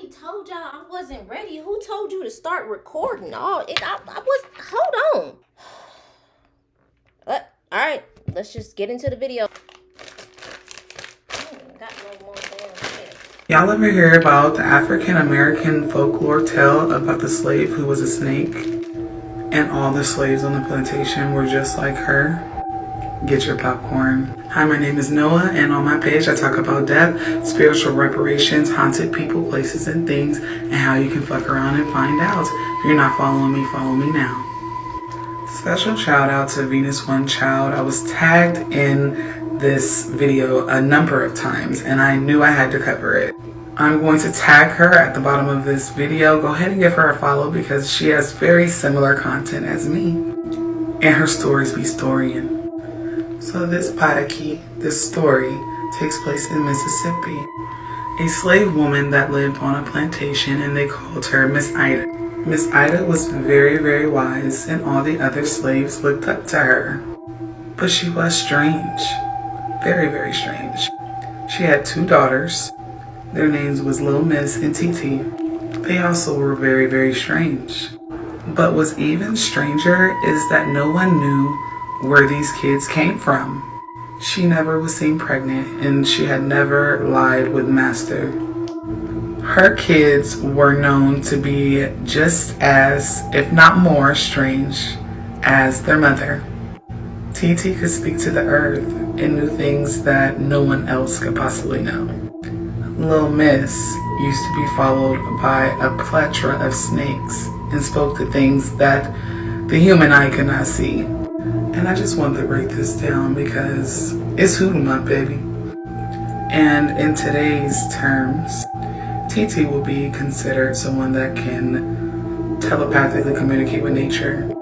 already told y'all I wasn't ready. Who told you to start recording? I was, hold on. All right, let's just get into the video. Got no more damn shit. Y'all ever hear about the African American folklore tale about the slave who was a snake and all the slaves on the plantation were just like her? Get your popcorn. Hi, my name is Noah, and on my page I talk about death, spiritual reparations, haunted people, places, and things, and how you can fuck around and find out. If you're not following me, follow me now. Special shout out to Venus One Child. I was tagged in this video a number of times, and I knew I had to cover it. I'm going to tag her at the bottom of this video. Go ahead and give her a follow because she has very similar content as me, and her stories be storying. So this story takes place in Mississippi. A slave woman that lived on a plantation, and they called her Miss Ida. Miss Ida was very, very wise, and all the other slaves looked up to her. But she was strange. Very, very strange. She had 2 daughters. Their names was Little Miss and TT. They also were very, very strange. But what's even stranger is that no one knew where these kids came from. She never was seen pregnant, and she had never lied with master. Her kids were known to be just as, if not more, strange as their mother. TT could speak to the earth and knew things that no one else could possibly know. Little Miss used to be followed by a plethora of snakes and spoke to things that the human eye could not see. And I just wanted to break this down because it's hoodoo month, baby. And in today's terms, TT will be considered someone that can telepathically communicate with nature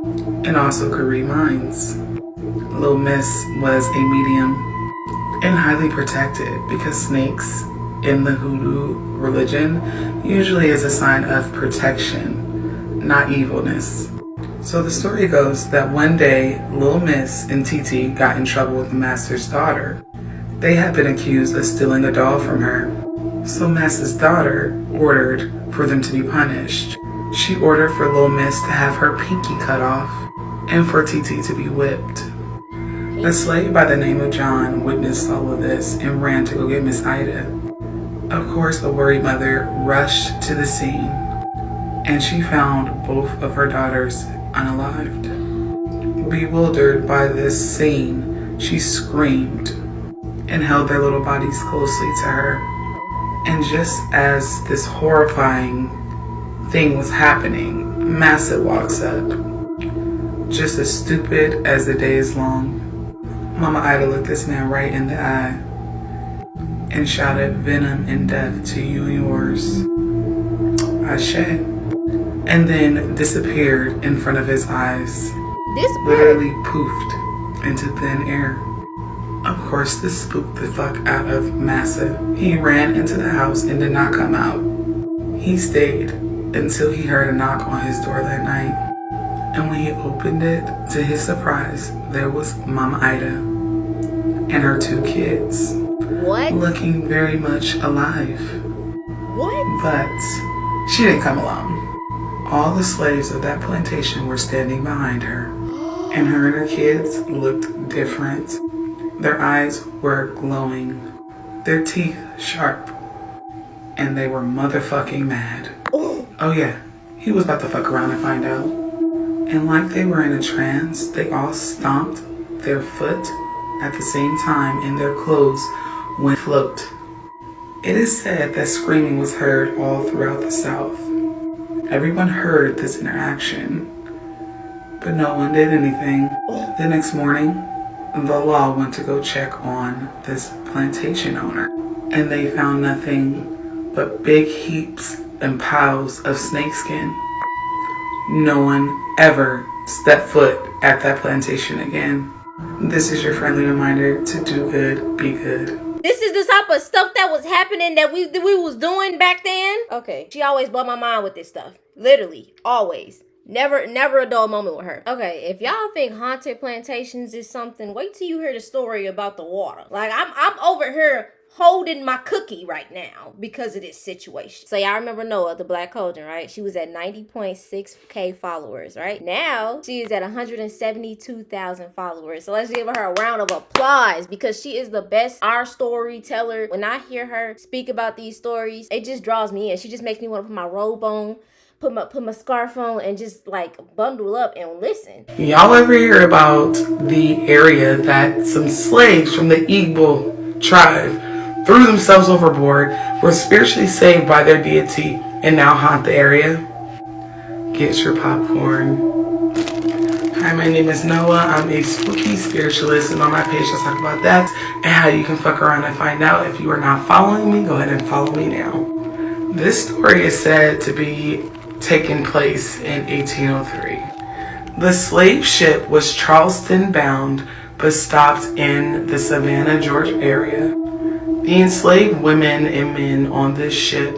and also could read minds. Little Miss was a medium and highly protected because snakes in the hoodoo religion usually is a sign of protection, not evilness. So the story goes that one day, Little Miss and TT got in trouble with the master's daughter. They had been accused of stealing a doll from her. So Master's daughter ordered for them to be punished. She ordered for Little Miss to have her pinky cut off and for TT to be whipped. A slave by the name of John witnessed all of this and ran to go get Miss Ida. Of course, a worried mother rushed to the scene and she found both of her daughters unalived. Bewildered by this scene, she screamed and held their little bodies closely to her. And just as this horrifying thing was happening, Massa walks up, just as stupid as the day is long. Mama Ida looked this man right in the eye and shouted venom and death to you and yours. Ashe. And then disappeared in front of his eyes. Literally poofed into thin air. Of course, this spooked the fuck out of Massa. He ran into the house and did not come out. He stayed until he heard a knock on his door that night. And when he opened it, to his surprise, there was Mama Ida and her 2 kids. What? Looking very much alive. What? But she didn't come alone. All the slaves of that plantation were standing behind her, and her kids looked different. Their eyes were glowing, their teeth sharp, and they were motherfucking mad. Oh yeah, he was about to fuck around and find out. And like they were in a trance, they all stomped their foot at the same time, and their clothes went float. It is said that screaming was heard all throughout the South. Everyone heard this interaction, but no one did anything. The next morning, the law went to go check on this plantation owner, and they found nothing but big heaps and piles of snakeskin. No one ever stepped foot at that plantation again. This is your friendly reminder to do good, be good. This is the type of stuff that was happening that we was doing back then. Okay, she always blew my mind with this stuff. Literally, always. Never a dull moment with her. Okay, if y'all think haunted plantations is something, wait till you hear the story about the water. Like I'm over here holding my cookie right now because of this situation. So y'all remember Noah, the Black Cauldron, right? She was at 90.6K followers, right? Now she is at 172,000 followers. So let's give her a round of applause because she is the best our storyteller. When I hear her speak about these stories, it just draws me in. She just makes me want to put my robe on, put my scarf on, and just like bundle up and listen. Y'all ever hear about the area that some slaves from the Igbo tribe threw themselves overboard, were spiritually saved by their deity, and now haunt the area? Get your popcorn. Hi, my name is Noah. I'm a spooky spiritualist, and on my page I talk about that and how you can fuck around and find out. If you are not following me, go ahead and follow me now. This story is said to be taking place in 1803. The slave ship was Charleston bound, but stopped in the Savannah, Georgia area. The enslaved women and men on this ship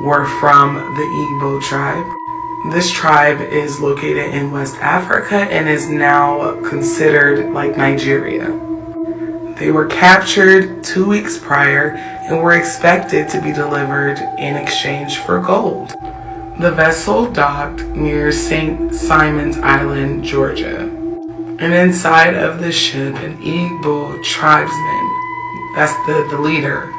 were from the Igbo tribe. This tribe is located in West Africa and is now considered like Nigeria. They were captured 2 weeks prior and were expected to be delivered in exchange for gold. The vessel docked near St. Simon's Island, Georgia. And inside of the ship, an Igbo tribesman, that's the leader,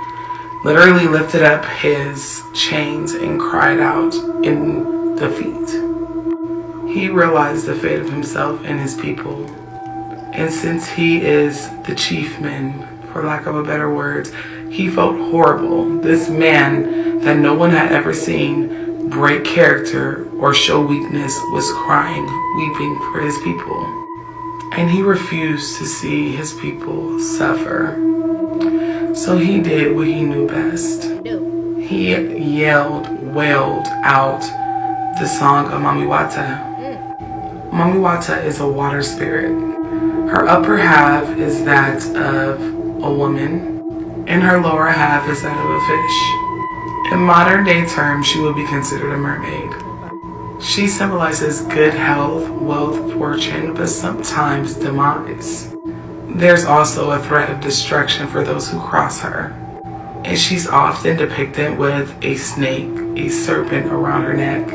literally lifted up his chains and cried out in defeat. He realized the fate of himself and his people. And since he is the chiefman, for lack of a better words, he felt horrible. This man that no one had ever seen break character or show weakness was crying, weeping for his people. And he refused to see his people suffer. So he did what he knew best. He wailed out the song of Mami wata. Mami wata is a water spirit. Her upper half is that of a woman, and her lower half is that of a fish. In modern day terms, she would be considered a mermaid. She symbolizes good health, wealth, fortune, but sometimes demise. There's also a threat of destruction for those who cross her. And she's often depicted with a snake, a serpent around her neck.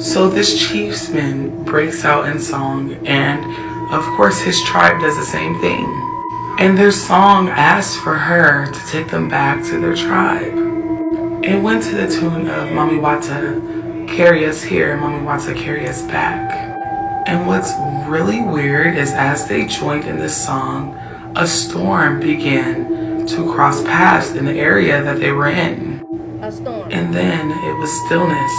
So this chiefsman breaks out in song, and of course his tribe does the same thing. And their song asks for her to take them back to their tribe. It went to the tune of Mami wata, carry us here, Mami wata, carry us back. And what's really weird is as they joined in this song, a storm began to cross paths in the area that they were in. A storm. And then it was stillness.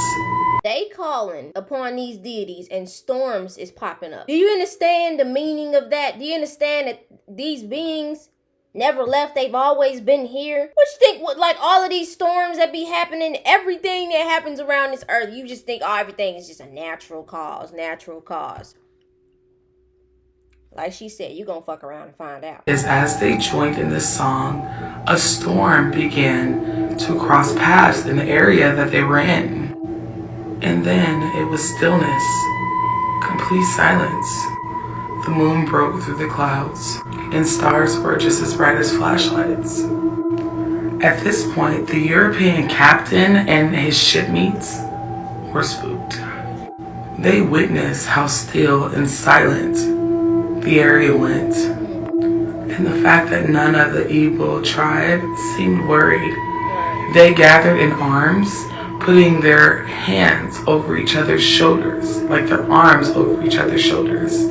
They calling upon these deities and storms is popping up. Do you understand the meaning of that? Do you understand that these beings never left? They've always been here. What you think, like all of these storms that be happening, everything that happens around this earth, you just think, oh, everything is just a natural cause. Like she said, you gonna fuck around and find out. As they joined in this song, a storm began to cross paths in the area that they were in. And then it was stillness, complete silence. The moon broke through the clouds, and stars were just as bright as flashlights. At this point, the European captain and his shipmates were spooked. They witnessed how still and silent the area went, and the fact that none of the Igbo tribe seemed worried. They gathered in arms, putting their hands over each other's shoulders, like their arms over each other's shoulders.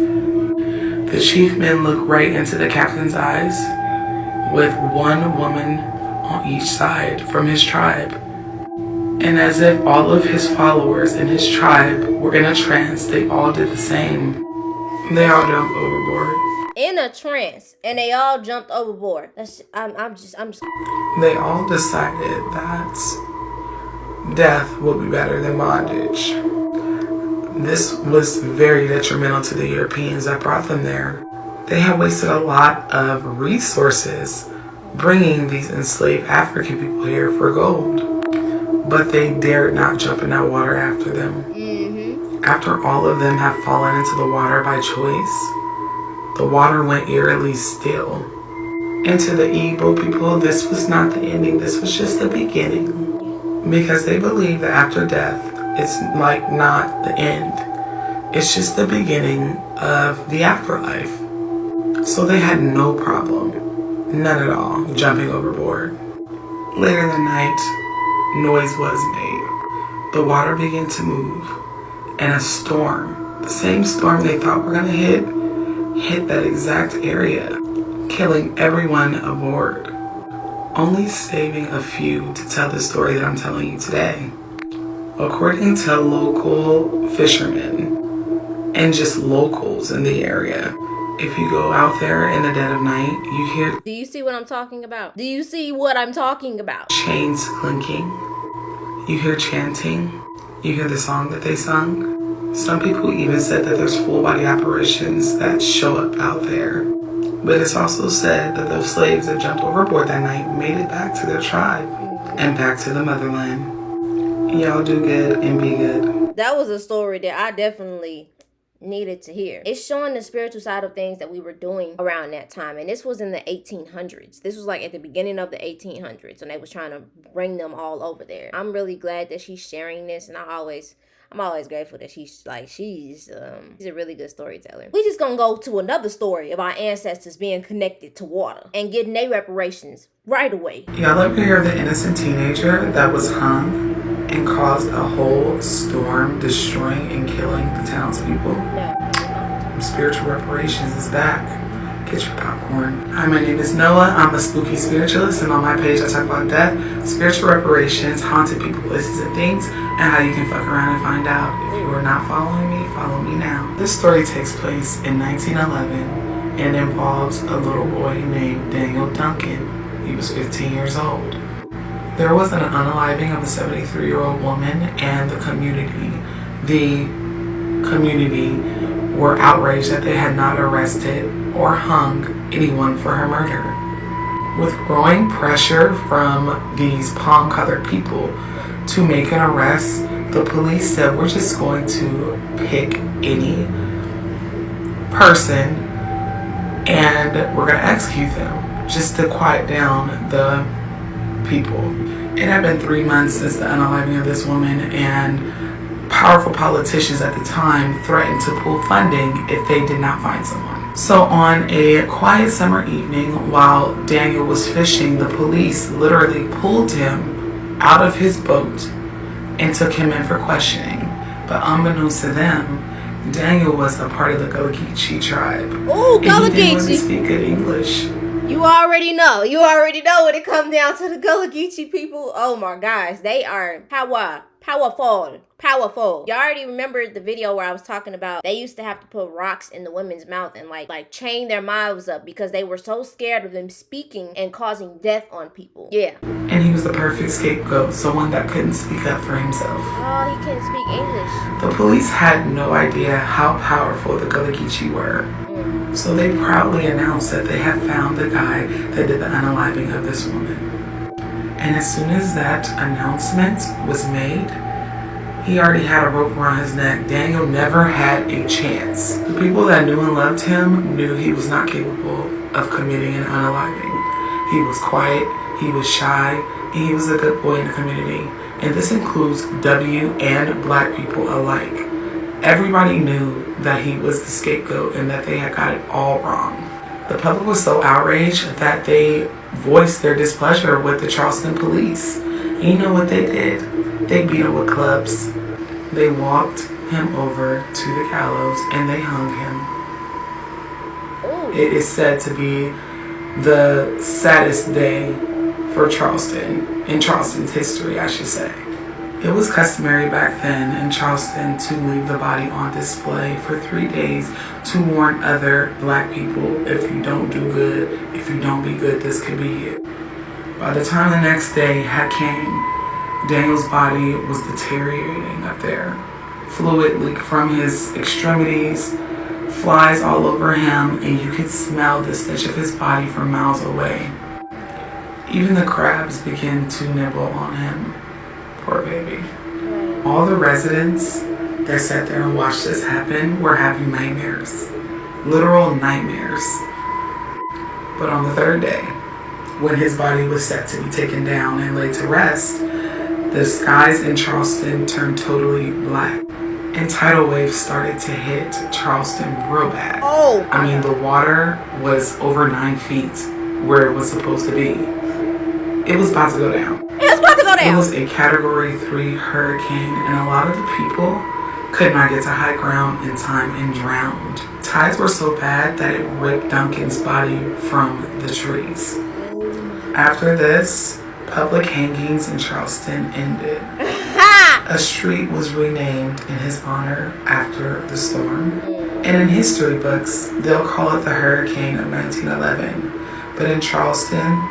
The chiefman looked right into the captain's eyes, with one woman on each side from his tribe. And as if all of his followers in his tribe were in a trance, they all did the same. They all jumped overboard. In a trance, and they all jumped overboard. I'm just. They all decided that death would be better than bondage. This was very detrimental to the Europeans that brought them there. They had wasted a lot of resources bringing these enslaved African people here for gold. But they dared not jump in that water after them. After all of them had fallen into the water by choice, the water went eerily still. And to the igbo people, this was not the ending. This was just the beginning. Because they believe that after death, it's like not the end. It's just the beginning of the afterlife. So they had no problem, none at all, jumping overboard. Later that night, noise was made. The water began to move, and a storm, the same storm they thought were gonna hit that exact area, killing everyone aboard, only saving a few to tell the story that I'm telling you today. According to local fishermen and just locals in the area, if you go out there in the dead of night, you hear... Do you see what I'm talking about? Do you see what I'm talking about? Chains clinking. You hear chanting. You hear the song that they sung. Some people even said that there's full body apparitions that show up out there. But it's also said that those slaves that jumped overboard that night made it back to their tribe and back to the motherland. Y'all do good and be good. That was a story that I definitely needed to hear. It's showing the spiritual side of things that we were doing around that time, and this was in the 1800s. This was like at the beginning of the 1800s, and they was trying to bring them all over there. I'm really glad that she's sharing this, and I'm always grateful that she's a really good storyteller. We just gonna go to another story of our ancestors being connected to water and getting their reparations right away. Y'all ever hear of the innocent teenager that was hung and caused a whole storm, destroying and killing the townspeople? No. Spiritual reparations is back. Get your popcorn. Hi, my name is Noah. I'm a spooky spiritualist, and on my page I talk about death, spiritual reparations, haunted people, places, and things, and how you can fuck around and find out. If you are not following me, follow me now. This story takes place in 1911 and involves a little boy named Daniel Duncan. He was 15 years old. There was an unaliving of a 73-year-old woman, and the community were outraged that they had not arrested or hung anyone for her murder. With growing pressure from these palm-colored people to make an arrest, the police said, we're just going to pick any person and we're going to execute them just to quiet down the people. It had been 3 months since the unaliving of this woman, and powerful politicians at the time threatened to pull funding if they did not find someone. So on a quiet summer evening, while Daniel was fishing, the police literally pulled him out of his boat and took him in for questioning. But unbeknownst to them, Daniel was a part of the Geechee tribe. Oh, Gullah Geechee! He didn't really speak good English. You already know when it comes down to the Gullah Geechee people. Oh my gosh, they are powerful. Y'all already remember the video where I was talking about they used to have to put rocks in the women's mouth and like chain their mouths up because they were so scared of them speaking and causing death on people. Yeah. And he was the perfect scapegoat, someone that couldn't speak up for himself. Oh, he couldn't speak English. The police had no idea how powerful the Gullah Geechee were. So they proudly announced that they had found the guy that did the unaliving of this woman. And as soon as that announcement was made, he already had a rope around his neck. Daniel never had a chance. The people that knew and loved him knew he was not capable of committing an unaliving. He was quiet, he was shy, and he was a good boy in the community. And this includes W and black people alike. Everybody knew that he was the scapegoat and that they had got it all wrong. The public was so outraged that they voiced their displeasure with the Charleston police. And you know what they did? They beat him with clubs. They walked him over to the gallows and they hung him. It is said to be the saddest day for Charleston, in Charleston's history, I should say. It was customary back then in Charleston to leave the body on display for 3 days to warn other black people, if you don't do good, if you don't be good, this could be it. By the time the next day had came, Daniel's body was deteriorating up there. Fluid leaked from his extremities, flies all over him, and you could smell the stench of his body from miles away. Even the crabs began to nibble on him. Poor baby. All the residents that sat there and watched this happen were having nightmares. Literal nightmares. But on the third day, when his body was set to be taken down and laid to rest, the skies in Charleston turned totally black. And tidal waves started to hit Charleston real bad. Oh, I mean, the water was over 9 feet where it was supposed to be. It was about to go down. It was about to go down. It was a Category 3 hurricane, and a lot of the people could not get to high ground in time and drowned. Tides were so bad that it ripped Duncan's body from the trees. After this, public hangings in Charleston ended. A street was renamed in his honor after the storm. And in history books, they'll call it the Hurricane of 1911. But in Charleston,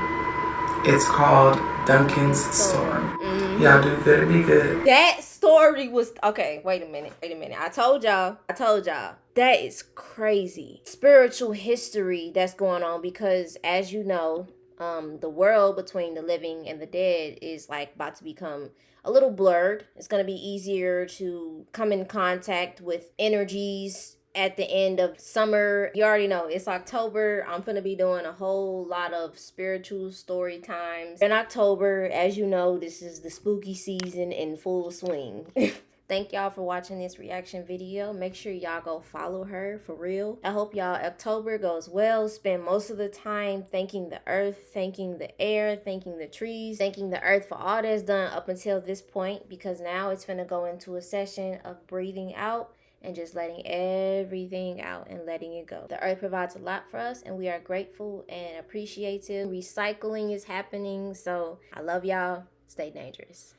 it's called Duncan's Storm. Y'all do good to be good. That story was okay. Wait a minute. I told y'all. That is crazy. Spiritual history that's going on because, as you know, the world between the living and the dead is like about to become a little blurred. It's going to be easier to come in contact with energies at the end of summer. You already know it's October. I'm gonna be doing a whole lot of spiritual story times in October. As you know, this is the spooky season in full swing. Thank y'all for watching this reaction video. Make sure y'all go follow her for real. I hope y'all October goes well. Spend most of the time thanking the earth, thanking the air, thanking the trees, thanking the earth for all that's done up until this point, because now it's gonna go into a session of breathing out and just letting everything out and letting it go. The earth provides a lot for us, and we are grateful and appreciative. Recycling is happening, so I love y'all. Stay dangerous.